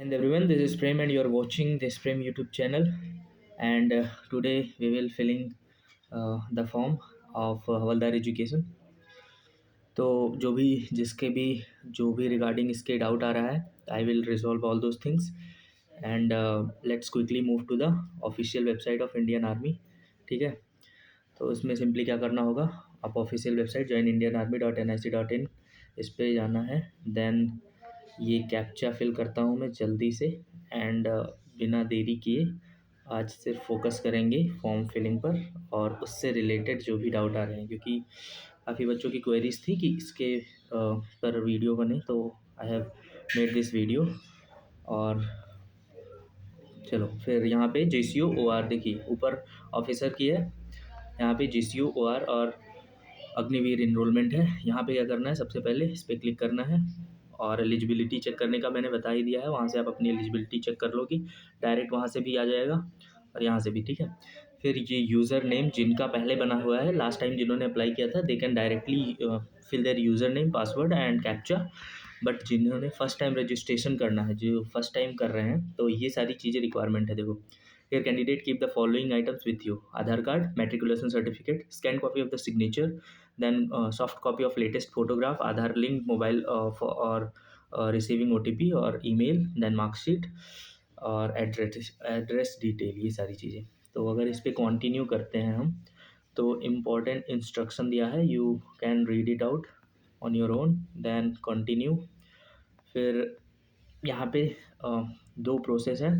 And everyone, this is Prem, and you are watching this Prem YouTube channel. And today we will filling the form of Havaldar Education. तो जो भी regarding इसके doubt आ रहा है, I will resolve all those things and let's quickly move to the official website of Indian army. ठीक है, तो इसमें सिंपली क्या करना होगा, आप ऑफिशियल वेबसाइट joinindianarmy.nic.in इस पे जाना है. देन ये कैप्चा फिल करता हूँ मैं जल्दी से एंड बिना देरी किए आज सिर्फ फोकस करेंगे फॉर्म फिलिंग पर और उससे रिलेटेड जो भी डाउट आ रहे हैं, क्योंकि काफ़ी बच्चों की क्वेरीज थी कि इसके पर वीडियो बने, तो I have made this video. और चलो फिर यहाँ पे GCU OR देखिए ऊपर ऑफिसर की है, यहाँ पे GCU OR और अग्निवीर इनरोलमेंट है. यहाँ पे क्या करना है, सबसे पहले इस पर क्लिक करना है और एलिजिबिलिटी चेक करने का मैंने बता ही दिया है. वहाँ से आप अपनी एलिजिबिलिटी चेक कर लो कि डायरेक्ट वहाँ से भी आ जाएगा और यहाँ से भी. ठीक है, फिर ये यूज़र नेम जिनका पहले बना हुआ है, लास्ट टाइम जिन्होंने अप्लाई किया था, they can directly fill their user name, password and captcha. But जिन्होंने फर्स्ट टाइम रजिस्ट्रेशन करना है, जो फर्स्ट टाइम कर रहे हैं, तो ये सारी चीज़ें रिक्वायरमेंट है. देखो, Here candidate keep the following items with you: Aadhaar card, matriculation certificate, scanned copy of the signature, then soft copy of latest photograph, Aadhaar link, mobile or receiving OTP or email, then mark sheet और address detail, ये सारी चीज़ें. तो अगर इस पर continue करते हैं हम, तो इम्पोर्टेंट इंस्ट्रक्शन दिया है, you can read it out on your own. Then continue. फिर यहाँ पे दो प्रोसेस हैं,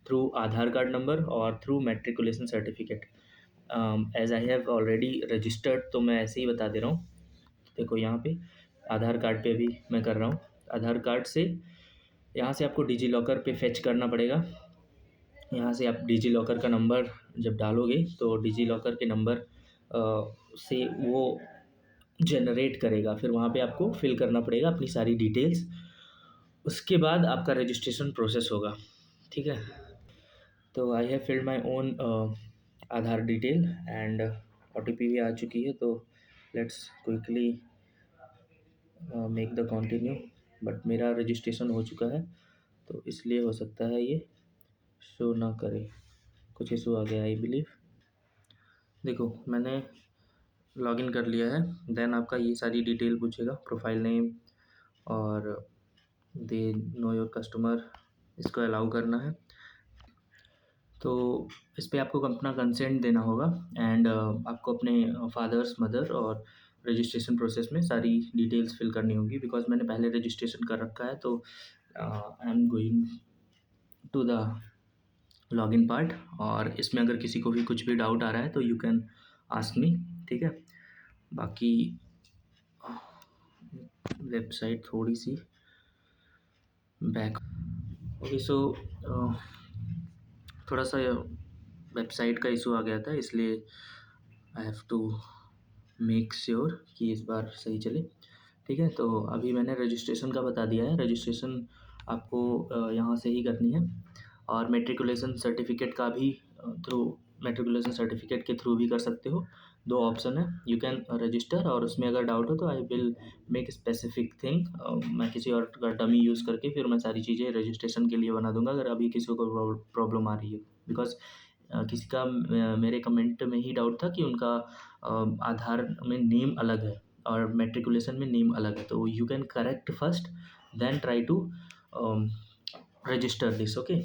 थ्रू आधार कार्ड नंबर और through matriculation certificate. As I have already registered, तो मैं ऐसे ही बता दे रहा हूँ. देखो यहाँ पे आधार कार्ड पे भी मैं कर रहा हूँ. आधार कार्ड से यहाँ से आपको डिजी लॉकर पे फेच करना पड़ेगा. यहाँ से आप डिजी लॉकर का नंबर जब डालोगे तो डिजी लॉकर के नंबर से वो जनरेट करेगा, फिर वहाँ पे आपको फिल करना पड़ेगा अपनी सारी डिटेल्स. उसके बाद आपका रजिस्ट्रेशन प्रोसेस होगा. ठीक है, तो I have filled my own Aadhaar detail and OTP भी आ चुकी है. तो let's quickly make the continue. But मेरा रजिस्ट्रेशन हो चुका है, तो इसलिए हो सकता है ये शो ना करे, कुछ इशू आ गया आई बिलीव. देखो मैंने लॉगिन कर लिया है. देन आपका ये सारी डिटेल पूछेगा, प्रोफाइल नेम और दे नो योर कस्टमर, इसको अलाउ करना है. तो इस पर आपको अपना कंसेंट देना होगा एंड आपको अपने फादर्स, मदर और रजिस्ट्रेशन प्रोसेस में सारी डिटेल्स फिल करनी होगी. बिकॉज मैंने पहले रजिस्ट्रेशन कर रखा है, तो I am going to the login part. और इसमें अगर किसी को भी कुछ भी डाउट आ रहा है तो यू कैन आस्क मी. ठीक है, बाकी वेबसाइट थोड़ी सी बैक. ओके, सो थोड़ा सा वेबसाइट का इशू आ गया था, इसलिए I have to make sure कि इस बार सही चले. ठीक है, तो अभी मैंने रजिस्ट्रेशन का बता दिया है. रजिस्ट्रेशन आपको यहाँ से ही करनी है और मेट्रिकुलेशन सर्टिफिकेट का भी थ्रू मेट्रिकुलेशन सर्टिफिकेट के थ्रू भी कर सकते हो. दो ऑप्शन है, यू कैन रजिस्टर, और उसमें अगर डाउट हो तो I will make specific thing. मैं किसी और का डमी यूज़ करके फिर मैं सारी चीज़ें रजिस्ट्रेशन के लिए बना दूंगा, अगर अभी किसी को प्रॉब्लम आ रही है. बिकॉज किसी का मेरे कमेंट में ही डाउट था कि उनका आधार में नेम अलग है और मेट्रिकुलेशन में नेम अलग है. तो you can correct first, then try to register this. Okay,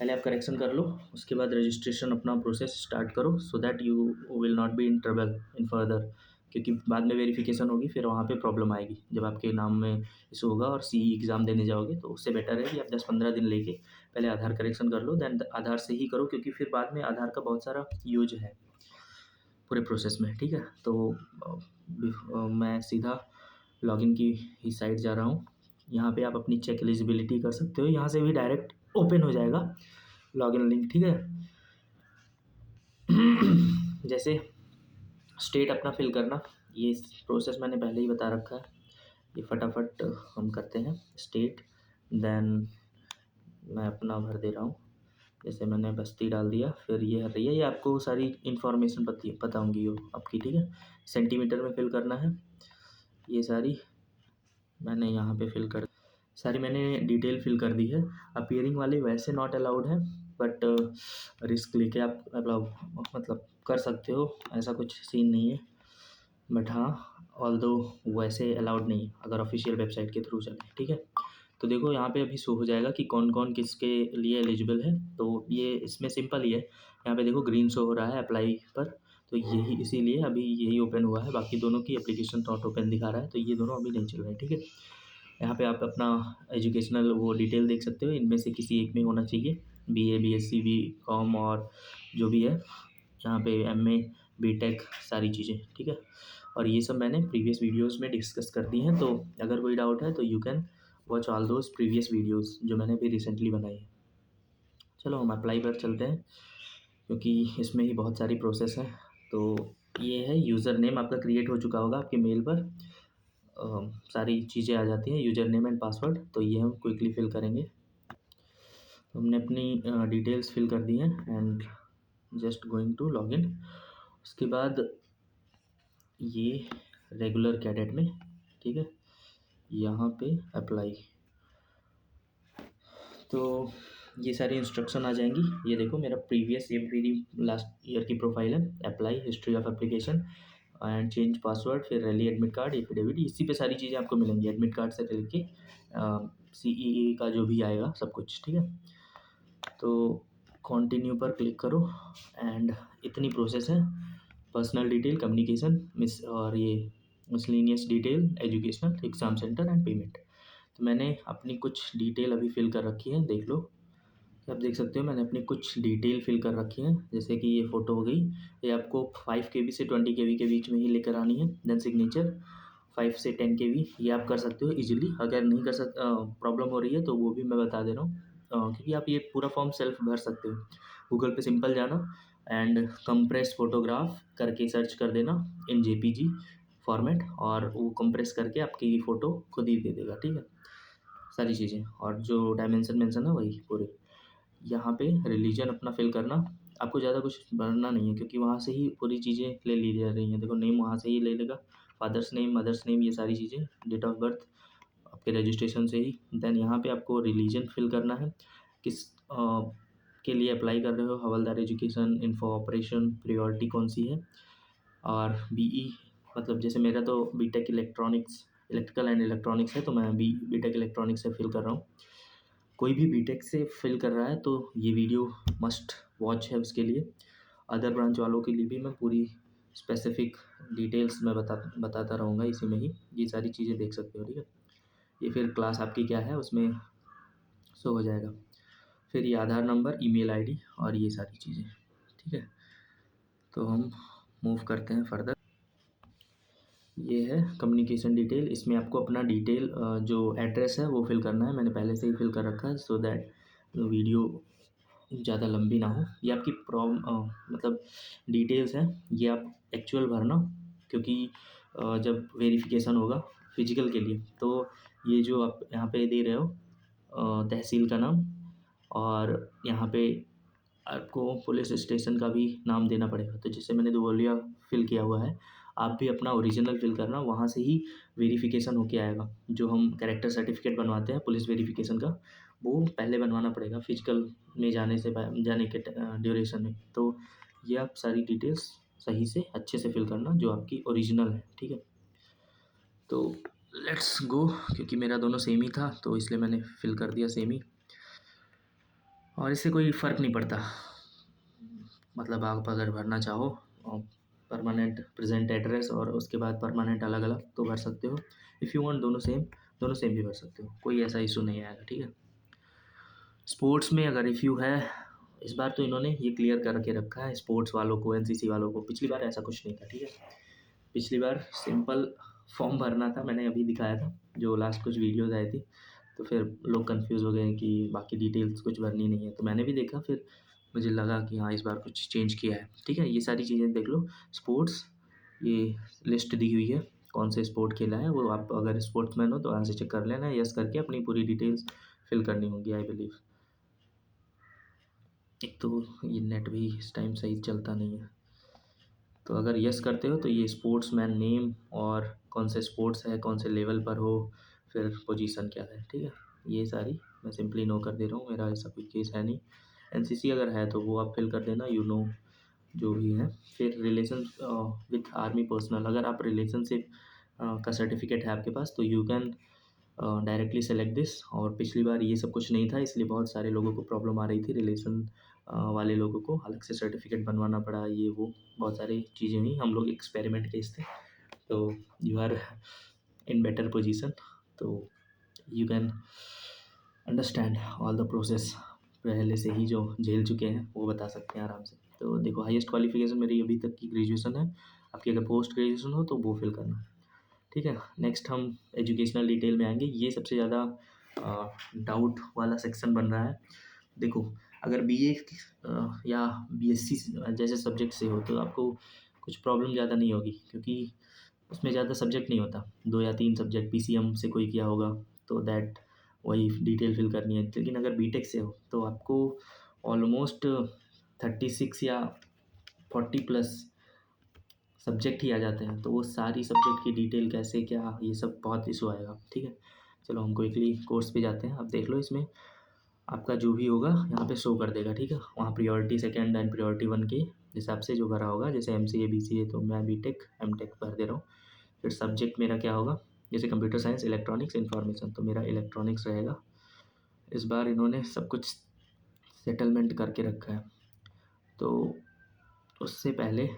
पहले आप करेक्शन कर लो, उसके बाद रजिस्ट्रेशन अपना प्रोसेस स्टार्ट करो, so that you will not be in trouble in further. क्योंकि बाद में वेरिफिकेशन होगी, फिर वहाँ पे प्रॉब्लम आएगी जब आपके नाम में इशू होगा और CE एग्ज़ाम देने जाओगे. तो उससे बेटर है कि आप 10-15 दिन लेके पहले आधार करेक्शन कर लो, देन आधार से ही करो, क्योंकि फिर बाद में आधार का बहुत सारा यूज है पूरे प्रोसेस में. ठीक है, तो मैं सीधा लॉगिन की ही साइट जा रहा हूँ. यहाँ पे आप अपनी चेक एलिजिबिलिटी कर सकते हो, यहाँ से भी डायरेक्ट ओपन हो जाएगा लॉगिन लिंक. ठीक है, जैसे स्टेट अपना फिल करना, ये प्रोसेस मैंने पहले ही बता रखा है, ये फटाफट हम करते हैं. स्टेट, देन मैं अपना भर दे रहा हूँ. जैसे मैंने बस्ती डाल दिया, फिर ये हर रही है, ये आपको सारी इन्फॉर्मेशन पता होंगी आपकी. ठीक है, सेंटीमीटर में फिल करना है, ये सारी मैंने यहाँ पे फिल कर. सारी मैंने डिटेल फिल कर दी है। अपीयरिंग वाले वैसे नॉट अलाउड है, बट रिस्क लेके आप मतलब कर सकते हो, ऐसा कुछ सीन नहीं है। बट हाँ, ऑल्दो वैसे अलाउड नहीं है अगर ऑफिशियल वेबसाइट के थ्रू चले, ठीक है। तो देखो यहाँ पे अभी शो हो जाएगा कि कौन कौन किसके लिए एलिजिबल है। तो ये इसमें सिंपल ही है, यहाँ पे देखो ग्रीन शो हो रहा है अप्लाई पर, तो यही इसीलिए अभी यही ओपन हुआ है। बाकी दोनों की एप्लीकेशन नॉट ओपन दिखा रहा है, तो ये दोनों अभी नहीं चल रहे हैं, ठीक है। यहाँ पे आप अपना एजुकेशनल वो डिटेल देख सकते हो, इनमें से किसी एक में होना चाहिए, BA BSc BCom और जो भी है, यहाँ पे MA BTech सारी चीज़ें, ठीक है। और ये सब मैंने प्रीवियस वीडियोस में डिस्कस कर दी हैं, तो अगर कोई डाउट है तो you can watch all those previous videos जो मैंने अभी रिसेंटली बनाई है। चलो हम अप्लाई पर चलते हैं, क्योंकि इसमें ही बहुत सारी प्रोसेस है। तो ये है, यूज़र नेम आपका क्रिएट हो चुका होगा आपके मेल पर, सारी चीज़ें आ जाती हैं, यूज़र नेम एंड पासवर्ड, तो ये हम क्विकली फिल करेंगे। तो हमने अपनी डिटेल्स फिल कर दी हैं and just going to login. उसके बाद ये रेगुलर कैडेट में, ठीक है, यहाँ पे अप्लाई, तो ये सारी इंस्ट्रक्शन आ जाएंगी। ये देखो मेरा प्रीवियस, ये मेरी लास्ट ईयर की प्रोफाइल है, apply, history of application and change password, फिर रैली एडमिट कार्ड, एफिडेविट, इसी पे सारी चीज़ें आपको मिलेंगी, एडमिट कार्ड से लेके CEE का जो भी आएगा सब कुछ, ठीक है। तो कंटिन्यू पर क्लिक करो एंड इतनी प्रोसेस है, पर्सनल डिटेल, कम्युनिकेशन मिस, और ये miscellaneous detail, educational, exam centre and payment. तो मैंने अपनी कुछ डिटेल अभी फिल कर रखी है, देख लो। आप देख सकते हो मैंने अपनी कुछ डिटेल फिल कर रखी है, जैसे कि ये फ़ोटो हो गई, ये आपको 5 KB से 20 KB के बीच में ही लेकर आनी है। देन सिग्नेचर 5 से 10 KB, ये आप कर सकते हो इजीली। अगर नहीं कर सक प्रॉब्लम हो रही है तो वो भी मैं बता दे रहा हूँ, क्योंकि आप ये पूरा फॉर्म सेल्फ भर सकते हो। गूगल पे सिंपल जाना एंड कंप्रेस फोटोग्राफ करके सर्च कर देना इन JPG फॉर्मेट, और वो कंप्रेस करके आपकी फ़ोटो खुद ही दे देगा, ठीक है, सारी चीज़ें। और जो डायमेंशन मेंशन है वही पूरे। यहाँ पे रिलीजन अपना फिल करना, आपको ज़्यादा कुछ भरना नहीं है, क्योंकि वहाँ से ही पूरी चीज़ें ले ली जा रही हैं। देखो नेम वहाँ से ही ले लेगा, फादर्स नेम, मदर्स नेम, ये सारी चीज़ें, डेट ऑफ बर्थ आपके रजिस्ट्रेशन से ही। देन यहाँ पे आपको रिलीजन फिल करना है, किस के लिए अप्लाई कर रहे हो, हवलदार एजुकेशन, इन्फो ऑपरेशन, प्रियोरिटी कौन सी है, और BE, मतलब जैसे मेरा तो BTech electronics, electrical and electronics है, तो मैं BTech इलेक्ट्रॉनिक्स से फिल कर रहा हूँ। कोई भी BTech से फिल कर रहा है तो ये वीडियो मस्ट वॉच है उसके लिए। अदर ब्रांच वालों के लिए भी मैं पूरी स्पेसिफिक डिटेल्स में बताता रहूँगा इसी में ही, ये सारी चीज़ें देख सकते हो, ठीक है। ये फिर क्लास आपकी क्या है उसमें शो हो जाएगा, फिर ये आधार नंबर, ईमेल आईडी और ये सारी चीज़ें, ठीक है। तो हम मूव करते हैं फर्दर। ये है कम्युनिकेशन डिटेल, इसमें आपको अपना डिटेल जो एड्रेस है वो फिल करना है, मैंने पहले से ही फिल कर रखा है, सो दैट वीडियो ज़्यादा लंबी ना हो। ये आपकी मतलब डिटेल्स हैं, ये आप एक्चुअल भरना, क्योंकि जब वेरिफिकेशन होगा फिजिकल के लिए, तो ये जो आप यहाँ पे दे रहे हो तहसील का नाम, और यहाँ पे आपको पुलिस स्टेशन का भी नाम देना पड़ेगा। तो जैसे मैंने दुबलिया फिल किया हुआ है, आप भी अपना ओरिजिनल फिल करना, वहाँ से ही वेरिफिकेशन होके आएगा। जो हम कैरेक्टर सर्टिफिकेट बनवाते हैं पुलिस वेरिफिकेशन का, वो पहले बनवाना पड़ेगा फिजिकल में जाने से जाने के ड्यूरेशन में। तो ये आप सारी डिटेल्स सही से अच्छे से फिल करना जो आपकी ओरिजिनल है, ठीक है। तो लेट्स गो, क्योंकि मेरा दोनों सेम ही था तो इसलिए मैंने फिल कर दिया सेम ही, और इससे कोई फ़र्क नहीं पड़ता। मतलब आप अगर भरना चाहो परमानेंट प्रेजेंट एड्रेस और उसके बाद परमानेंट अलग अलग तो भर सकते हो। इफ़ यू वांट दोनों सेम भी भर सकते हो, कोई ऐसा इशू नहीं आएगा, ठीक है। स्पोर्ट्स में अगर इफ़ यू है, इस बार तो इन्होंने ये क्लियर करके रखा है स्पोर्ट्स वालों को, NCC वालों को, पिछली बार ऐसा कुछ नहीं था, ठीक है। पिछली बार सिंपल फॉर्म भरना था, मैंने अभी दिखाया था जो लास्ट कुछ वीडियोज़ आई थी, तो फिर लोग कंफ्यूज हो गए कि बाकी डिटेल्स कुछ भरनी नहीं है, तो मैंने भी देखा, फिर मुझे लगा कि हाँ इस बार कुछ चेंज किया है, ठीक है। ये सारी चीज़ें देख लो। स्पोर्ट्स, ये लिस्ट दी हुई है कौन से स्पोर्ट खेला है, वो आप अगर स्पोर्ट्समैन हो तो यहाँ से चेक कर लेना, यस करके अपनी पूरी डिटेल्स फिल करनी होगी आई बिलीव। एक तो ये नेट भी इस टाइम सही चलता नहीं है, तो अगर यस करते हो तो ये स्पोर्ट्समैन नेम और कौन से स्पोर्ट्स है, कौन से लेवल पर हो, फिर पोजीशन क्या है, ठीक है। ये सारी मैं सिंपली नो कर दे रहा हूँ, मेरा ऐसा कोई केस है नहीं। एनसीसी अगर है तो वो आप फिल कर देना, यू नो जो भी है। फिर रिलेशन विथ आर्मी पर्सनल, अगर आप रिलेशनशिप का सर्टिफिकेट है आपके पास तो you can directly select this. और पिछली बार ये सब कुछ नहीं था, इसलिए बहुत सारे लोगों को प्रॉब्लम आ रही थी, रिलेशन वाले लोगों को अलग से सर्टिफिकेट बनवाना पड़ा, ये वो बहुत सारी चीज़ें हुई। हम लोग एक्सपेरिमेंट केस थे, तो you are in better position, तो you can understand all the process. पहले से ही जो झेल चुके हैं वो बता सकते हैं आराम से। तो देखो, हाईएस्ट क्वालिफिकेशन मेरी अभी तक की ग्रेजुएशन है, आपकी अगर पोस्ट ग्रेजुएशन हो तो वो फिल करना, ठीक है। नेक्स्ट हम एजुकेशनल डिटेल में आएंगे, ये सबसे ज़्यादा डाउट वाला सेक्शन बन रहा है। देखो, अगर बीए या बीएससी जैसे सब्जेक्ट से हो तो आपको कुछ प्रॉब्लम ज़्यादा नहीं होगी, क्योंकि उसमें ज़्यादा सब्जेक्ट नहीं होता, 2 या 3 सब्जेक्ट। पीसीएम से कोई किया होगा तो दैट वही डिटेल फिल करनी है। लेकिन अगर बीटेक से हो तो आपको ऑलमोस्ट 36 या 40 प्लस सब्जेक्ट ही आ जाते हैं, तो वो सारी सब्जेक्ट की डिटेल कैसे क्या, ये सब बहुत इशू आएगा, ठीक है। चलो हम क्विकली कोर्स पे जाते हैं। आप देख लो, इसमें आपका जो भी होगा यहाँ पे शो कर देगा, ठीक है। वहाँ priority second and priority one के हिसाब से जो भरा होगा, जैसे एमसीए बीसीए तो मैं बीटेक एमटेक भर दे रहा हूँ। फिर सब्जेक्ट मेरा क्या होगा, जैसे कंप्यूटर साइंस इलेक्ट्रॉनिक्स इन्फॉर्मेशन, तो मेरा इलेक्ट्रॉनिक्स रहेगा। इस बार इन्होंने सब कुछ सेटलमेंट करके रखा है, तो उससे पहले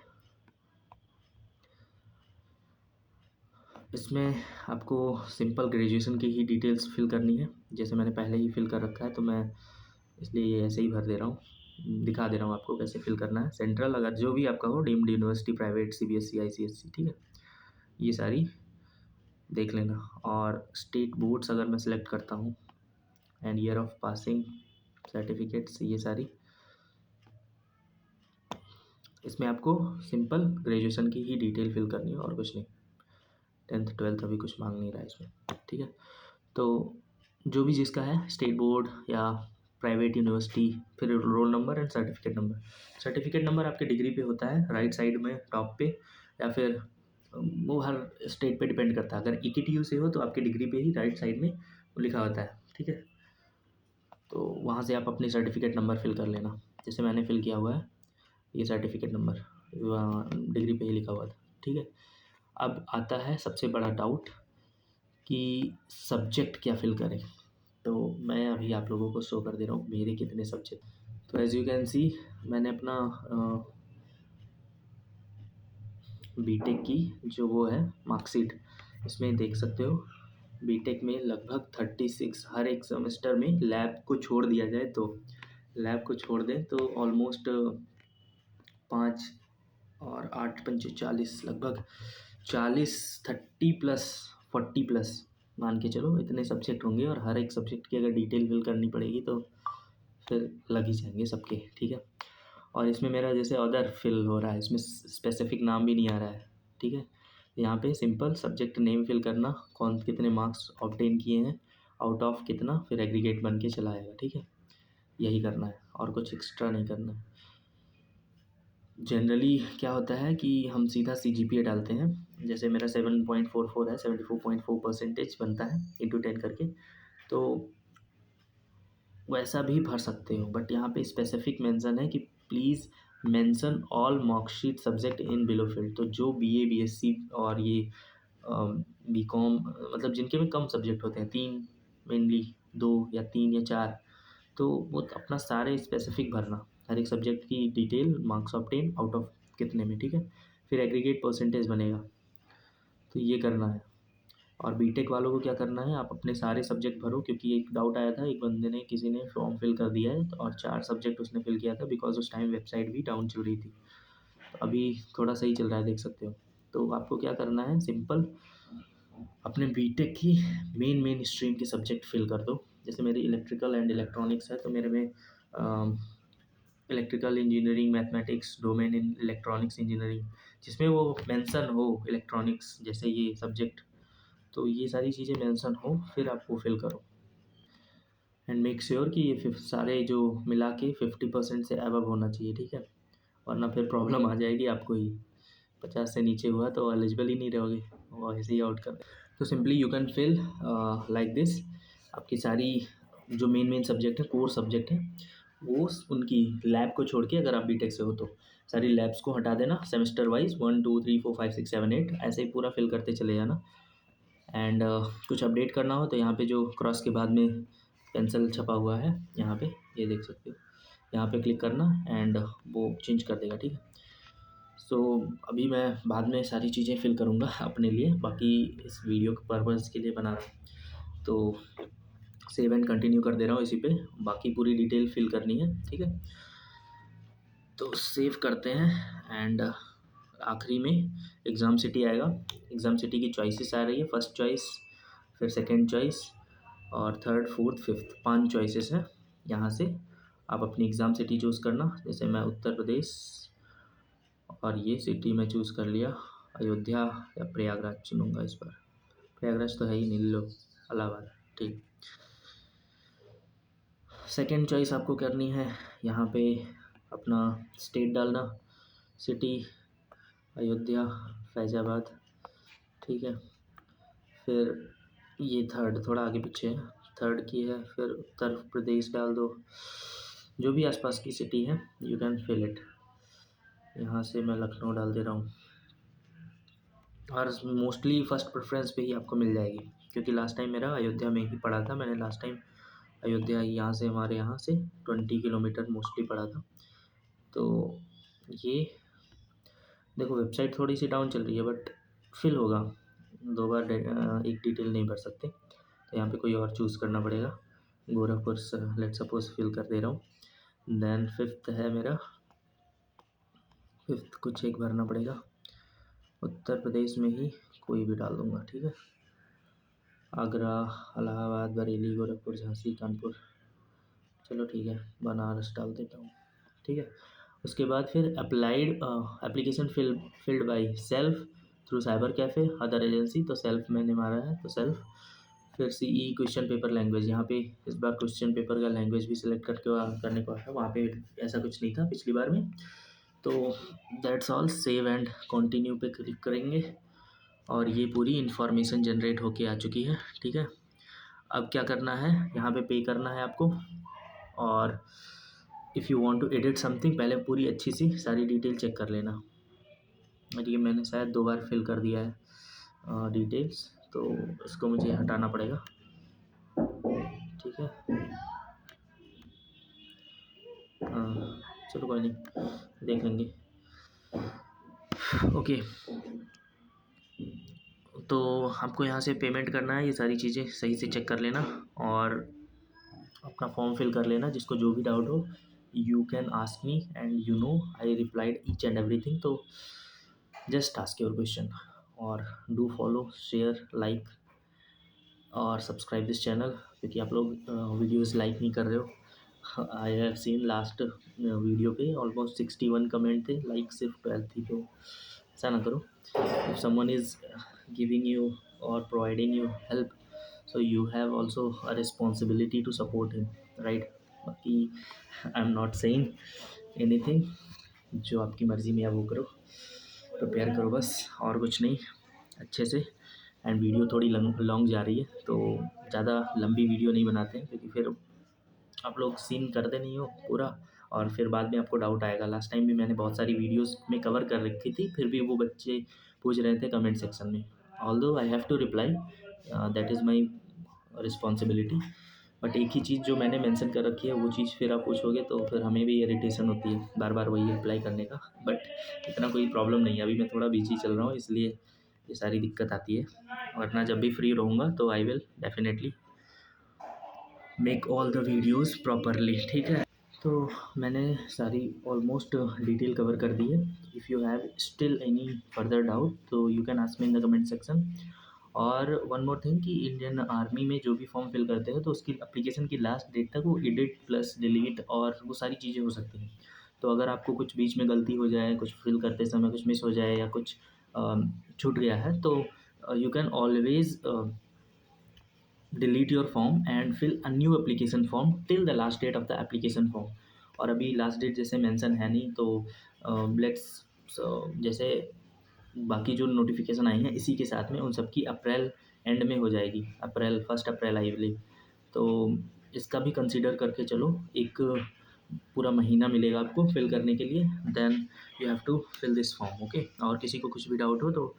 इसमें आपको सिंपल ग्रेजुएशन की ही डिटेल्स फिल करनी है, जैसे मैंने पहले ही फिल कर रखा है, तो मैं इसलिए ये ऐसे ही भर दे रहा हूँ, दिखा दे रहा हूँ आपको कैसे फिल करना है। सेंट्रल अगर जो भी आपका हो, deemed university, private, CBSE, ICSE, ठीक है, ये सारी देख लेना। और स्टेट बोर्ड्स अगर मैं सिलेक्ट करता हूँ and year of passing certificates, ये सारी इसमें आपको सिंपल ग्रेजुएशन की ही डिटेल फिल करनी है और कुछ नहीं। 10th 12th अभी कुछ मांग नहीं रहा है इसमें, ठीक है। तो जो भी जिसका है, स्टेट बोर्ड या प्राइवेट यूनिवर्सिटी, फिर roll number and certificate number. Certificate number आपके डिग्री पे होता है, राइट साइड में टॉप पे, या फिर वो हर स्टेट पे डिपेंड करता है। अगर EKTU से हो तो आपके डिग्री पे ही राइट साइड में वो लिखा होता है, ठीक है। तो वहाँ से आप अपनी सर्टिफिकेट नंबर फिल कर लेना, जैसे मैंने फिल किया हुआ है, ये सर्टिफिकेट नंबर डिग्री पे ही लिखा हुआ था, ठीक है। अब आता है सबसे बड़ा डाउट कि सब्जेक्ट क्या फिल करें, तो मैं अभी आप लोगों को शो कर दे रहा हूँ मेरे कितने सब्जेक्ट। तो एज यू कैन सी, मैंने अपना बीटेक की जो वो है मार्कशीट, इसमें देख सकते हो बीटेक में लगभग 36, हर एक सेमेस्टर में लैब को छोड़ दिया जाए तो, लैब को छोड़ दें तो ऑलमोस्ट 5 और 8 पंचे 40, लगभग 40, 30 प्लस 40 प्लस मान के चलो, इतने सब्जेक्ट होंगे। और हर एक सब्जेक्ट की अगर डिटेल फिल करनी पड़ेगी तो फिर लग ही जाएंगे सबके, ठीक है। और इसमें मेरा जैसे अदर फिल हो रहा है, इसमें स्पेसिफिक नाम भी नहीं आ रहा है, ठीक है। यहाँ पे सिंपल सब्जेक्ट नेम फिल करना, कौन कितने मार्क्स ऑब्टेन किए हैं, आउट ऑफ कितना, फिर एग्रीगेट बन के चला आएगा, ठीक है। यही करना है और कुछ एक्स्ट्रा नहीं करना है। जनरली क्या होता है कि हम सीधा CGPA डालते हैं, जैसे मेरा 7.44 है, 74.4% बनता है इंटू 10 करके, तो वैसा भी भर सकते हो। बट यहाँ पे स्पेसिफिक मेंशन है कि please mention all marksheet subject in below field. तो जो BA BSc और ये BCom, मतलब जिनके में कम सब्जेक्ट होते हैं, 3 मेनली, 2 या 3 या 4, तो वो अपना सारे स्पेसिफिक भरना, हर एक सब्जेक्ट की detail, marks obtain out of कितने में, ठीक है। फिर एग्रीगेट परसेंटेज बनेगा, तो ये करना है। और बीटेक वालों को क्या करना है, आप अपने सारे सब्जेक्ट भरो, क्योंकि एक डाउट आया था, एक बंदे ने, किसी ने फॉर्म फिल कर दिया है और 4 सब्जेक्ट उसने फिल किया था, बिकॉज उस टाइम वेबसाइट भी डाउन चल रही थी। तो अभी थोड़ा सही चल रहा है, देख सकते हो। तो आपको क्या करना है, सिंपल अपने बीटेक की मेन स्ट्रीम के सब्जेक्ट फिल कर दो। जैसे मेरी इलेक्ट्रिकल एंड इलेक्ट्रॉनिक्स है, तो मेरे में electrical engineering mathematics, domain in electronics engineering, जिसमें वो मेंशन हो इलेक्ट्रॉनिक्स जैसे ये सब्जेक्ट, तो ये सारी चीज़ें मेंशन हो, फिर आप वो फिल करो। एंड मेक श्योर कि ये सारे जो मिला के 50% से अबव होना चाहिए, ठीक है, वरना फिर प्रॉब्लम आ जाएगी आपको ही। 50 से नीचे हुआ तो एलिजिबल ही नहीं रहोगे, वो ऐसे ही आउट कर। तो simply you can feel like this, आपकी सारी जो मेन सब्जेक्ट है, कोर सब्जेक्ट है, वो उनकी लैब को छोड़ के, अगर आप बीटेक से हो तो सारी लैब्स को हटा देना, सेमेस्टर वाइज 1 2 3 4 5 6 7 8 ऐसे ही पूरा फिल करते चले जाना। एंड कुछ अपडेट करना हो तो यहाँ पे जो क्रॉस के बाद में पेंसिल छपा हुआ है, यहाँ पे ये देख सकते हो, यहाँ पे क्लिक करना एंड वो चेंज कर देगा, ठीक है। सो अभी मैं बाद में सारी चीज़ें फिल करूँगा अपने लिए, बाकी इस वीडियो के पर्पज़ के लिए बना रहा हूँ, तो सेव एंड कंटिन्यू कर दे रहा हूँ इसी पे, बाकी पूरी डिटेल फिल करनी है, ठीक है। तो सेव करते हैं एंड आखिरी में एग्ज़ाम सिटी आएगा। एग्ज़ाम सिटी की चॉइसेस आ रही है, फर्स्ट चॉइस, फिर सेकंड चॉइस और थर्ड फोर्थ फिफ्थ, 5 चॉइसेस हैं। यहाँ से आप अपनी एग्ज़ाम सिटी चूज़ करना, जैसे मैं उत्तर प्रदेश, और ये सिटी मैं चूज़ कर लिया अयोध्या या प्रयागराज चुनूँगा इस बार। प्रयागराज तो है ही नहीं, लो इलाहाबाद, ठीक। सेकंड चॉइस आपको करनी है, यहाँ पे अपना स्टेट डालना, सिटी अयोध्या फैज़ाबाद, ठीक है। फिर ये थर्ड थोड़ा आगे पीछे है, थर्ड की है, फिर उत्तर प्रदेश डाल दो, जो भी आसपास की सिटी है यू कैन फिल इट। यहाँ से मैं लखनऊ डाल दे रहा हूँ, और मोस्टली फ़र्स्ट प्रेफरेंस पे ही आपको मिल जाएगी, क्योंकि लास्ट टाइम मेरा अयोध्या में ही पड़ा था। मैंने लास्ट टाइम अयोध्या यहाँ से, हमारे यहाँ से 20 किलोमीटर मोस्टली पड़ा था। तो ये देखो, वेबसाइट थोड़ी सी डाउन चल रही है बट फिल होगा, 2 बार एक डिटेल नहीं भर सकते, तो यहाँ पे कोई और चूज़ करना पड़ेगा। गोरखपुर लेट सपोज फिल कर दे रहा हूँ। देन फिफ्थ है मेरा, फिफ्थ कुछ एक भरना पड़ेगा, उत्तर प्रदेश में ही कोई भी डाल दूँगा, ठीक है। आगरा, इलाहाबाद, बरेली, गोरखपुर, झांसी, कानपुर, चलो ठीक है, बनारस डाल देता हूँ, ठीक है। उसके बाद फिर applied application filled by self through cyber cafe other agency, तो सेल्फ मैंने मारा है, तो सेल्फ। फिर सीई क्वेश्चन पेपर लैंग्वेज, यहाँ पे इस बार क्वेश्चन पेपर का लैंग्वेज भी सिलेक्ट करके करने को है, वहाँ पे ऐसा कुछ नहीं था पिछली बार में। तो that's all, save and continue पे क्लिक करेंगे और ये पूरी इन्फॉर्मेशन जनरेट होके आ चुकी है, ठीक है। अब क्या करना है, यहाँ पे करना है आपको, और if you want to edit something, पहले पूरी अच्छी सी सारी डिटेल चेक कर लेना। और ये मैंने शायद 2 बार फिल कर दिया है डिटेल्स, तो इसको मुझे हटाना पड़ेगा, ठीक है। चलो कोई नहीं, देख लेंगे, ओके। तो आपको यहाँ से पेमेंट करना है, ये सारी चीज़ें सही से चेक कर लेना और अपना फॉर्म फिल कर लेना। जिसको जो भी डाउट हो you can ask me and you know I replied each and everything, तो जस्ट आस्क योर क्वेश्चन। और डू फॉलो, शेयर, लाइक और सब्सक्राइब दिस चैनल, क्योंकि आप लोग वीडियोस लाइक नहीं कर रहे हो। I have seen last video पे ऑलमोस्ट 61 कमेंट थे, लाइक सिर्फ 12 थी, तो ऐसा ना करो। If someone is giving you और providing you help, so you have also a responsibility to support him, right? बाकी I am not saying anything, जो आपकी मर्ज़ी में है वो करो, प्रिपेयर करो बस, और कुछ नहीं, अच्छे से। एंड वीडियो थोड़ी लॉन्ग जा रही है, तो ज़्यादा लंबी वीडियो नहीं बनाते हैं, क्योंकि फिर आप लोग सीन करते नहीं हो पूरा, और फिर बाद में आपको डाउट आएगा। लास्ट टाइम भी मैंने बहुत सारी वीडियोस में कवर कर रखी थी, फिर भी वो बच्चे पूछ रहे थे कमेंट सेक्शन में, although I have to reply, that is my responsibility, but एक ही चीज़ जो मैंने मेंशन कर रखी है वो चीज़ फिर आप पूछोगे तो फिर हमें भी इरिटेशन होती है बार बार वही अप्लाई करने का। बट इतना कोई प्रॉब्लम नहीं है, अभी मैं थोड़ा बिजी चल रहा हूँ, इसलिए ये सारी दिक्कत आती है, वरना जब भी फ्री रहूँगा तो I will definitely make all the videos properly, ठीक है। तो मैंने सारी ऑलमोस्ट डिटेल कवर कर दी है। If you have still any further doubt तो you can ask me in the comment section. और वन मोर थिंग कि इंडियन आर्मी में जो भी फॉर्म फिल करते हैं तो उसकी एप्लीकेशन की लास्ट डेट तक वो एडिट प्लस डिलीट और वो सारी चीज़ें हो सकती हैं। तो अगर आपको कुछ बीच में गलती हो जाए, कुछ फिल करते समय कुछ मिस हो जाए या कुछ छूट गया है, तो you can always delete your form and fill a new application form till the last date of the application form। और अभी लास्ट डेट जैसे मेंशन है नहीं, तो लेट्स जैसे बाकी जो नोटिफिकेशन आई हैं इसी के साथ में उन सब की अप्रैल एंड में हो जाएगी, अप्रैल 1 अप्रैल आई बिलीव। तो इसका भी कंसिडर करके चलो। एक पूरा महीना मिलेगा आपको फिल करने के लिए, then you have to fill this form, okay. और किसी को कुछ भी डाउट हो तो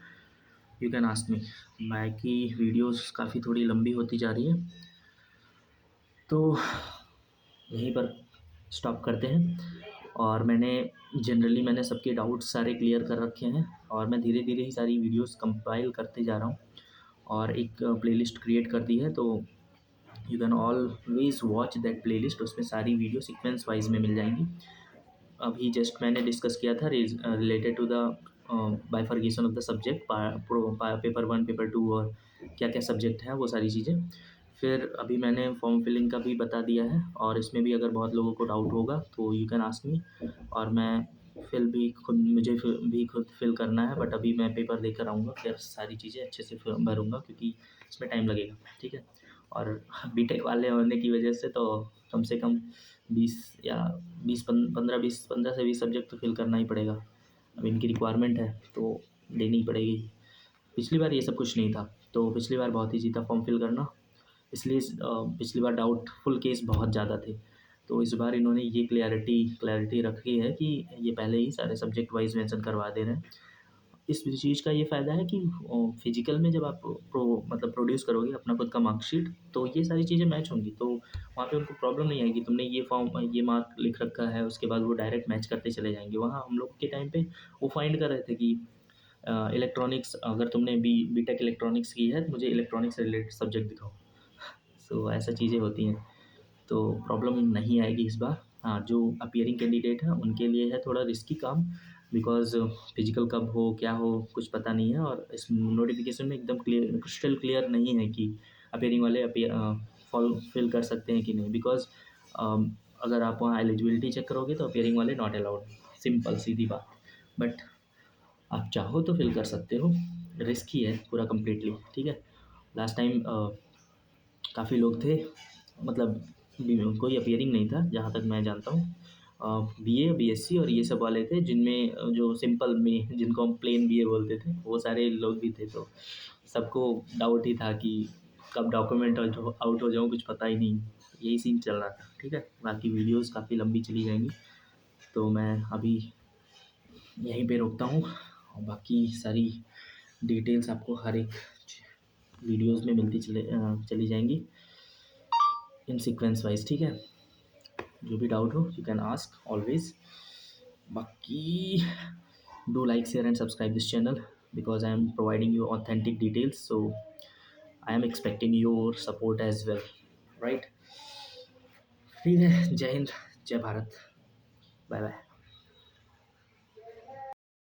यू कैन आस्क मी। बाकी वीडियोस काफ़ी थोड़ी लंबी होती जा रही है, तो यहीं पर स्टॉप करते हैं। और मैंने सबके डाउट्स सारे क्लियर कर रखे हैं, और मैं धीरे धीरे ही सारी वीडियोस कंपाइल करते जा रहा हूँ और एक प्लेलिस्ट क्रिएट कर दी है। तो you can always watch that playlist, उसमें सारी वीडियो सीक्वेंस वाइज में मिल जाएंगी। अभी जस्ट मैंने डिस्कस किया था related to the bifurcation of the subject, paper 1 paper 2 और क्या क्या सब्जेक्ट है वो सारी चीज़ें। फिर अभी मैंने फॉर्म फिलिंग का भी बता दिया है, और इसमें भी अगर बहुत लोगों को डाउट होगा तो यू कैन आस्क मी। और मुझे भी खुद फिल करना है, बट अभी मैं पेपर देकर आऊँगा, फिर सारी चीज़ें अच्छे से भरूँगा, क्योंकि इसमें टाइम लगेगा, ठीक है। और बीटेक वाले होने की वजह से तो कम से कम 20 या 15 से 20 सब्जेक्ट तो फिल करना ही पड़ेगा। अब इनकी रिक्वायरमेंट है तो देनी ही पड़ेगी। पिछली बार ये सब कुछ नहीं था, तो पिछली बार बहुत ईज़ी था फॉर्म फिल करना, इसलिए पिछली बार डाउटफुल केस बहुत ज़्यादा थे। तो इस बार इन्होंने ये क्लैरिटी रखी है कि ये पहले ही सारे सब्जेक्ट वाइज़ मेंशन करवा दे रहे हैं। इस चीज़ का ये फ़ायदा है कि फिज़िकल में जब आप प्रोड्यूस करोगे अपना खुद का मार्कशीट, तो ये सारी चीज़ें मैच होंगी, तो वहाँ पे उनको प्रॉब्लम नहीं आएगी। तुमने ये मार्क लिख रखा है, उसके बाद वो डायरेक्ट मैच करते चले जाएँगे। वहाँ हम लोग के टाइम पे वो फाइंड कर रहे थे कि इलेक्ट्रॉनिक्स, अगर तुमने बीटेक इलेक्ट्रॉनिक्स की है तो मुझे इलेक्ट्रॉनिक्स से रिलेटेड सब्जेक्ट दिखाओ। सो ऐसा चीज़ें होती हैं, तो प्रॉब्लम नहीं आएगी इस बार। हाँ, जो अपीयरिंग कैंडिडेट हैं उनके लिए है थोड़ा रिस्की काम, बिकॉज़ फिज़िकल कब हो, क्या हो, कुछ पता नहीं है, और इस नोटिफ़िकेशन में एकदम क्रिस्टल क्लियर नहीं है कि अपीयरिंग वाले फॉर्म फिल कर सकते हैं कि नहीं। बिकॉज़ अगर आप वहाँ एलिजिबिलिटी चेक करोगे तो अपीयरिंग वाले नॉट अलाउड, सिंपल सीधी बात। बट आप चाहो तो फिल कर सकते हो, रिस्की है पूरा कंप्लीटली, ठीक है। लास्ट टाइम काफ़ी लोग थे, मतलब कोई अपीयरिंग नहीं था जहाँ तक मैं जानता हूँ। बीए, बीएससी और ये सब वाले थे, जिनमें जो सिंपल में जिनको हम प्लेन बीए बोलते थे, वो सारे लोग भी थे। तो सबको डाउट ही था कि कब डॉक्यूमेंट आउट हो जाऊँ, कुछ पता ही नहीं। यही सीन चल रहा था, ठीक है। बाकी वीडियोस काफ़ी लंबी चली जाएंगी, तो मैं अभी यहीं पे रोकता हूँ, और बाकी सारी डिटेल्स आपको हर एक वीडियोस में मिलती चली जाएंगी इन सीक्वेंस वाइज, ठीक है। जो भी डाउट हो यू कैन आस्क ऑलवेज। बाकी do like, share and subscribe this channel, because I am providing you authentic details, so I am expecting your support as well, right. ठीक है, जय हिंद, जय भारत, बाय बाय।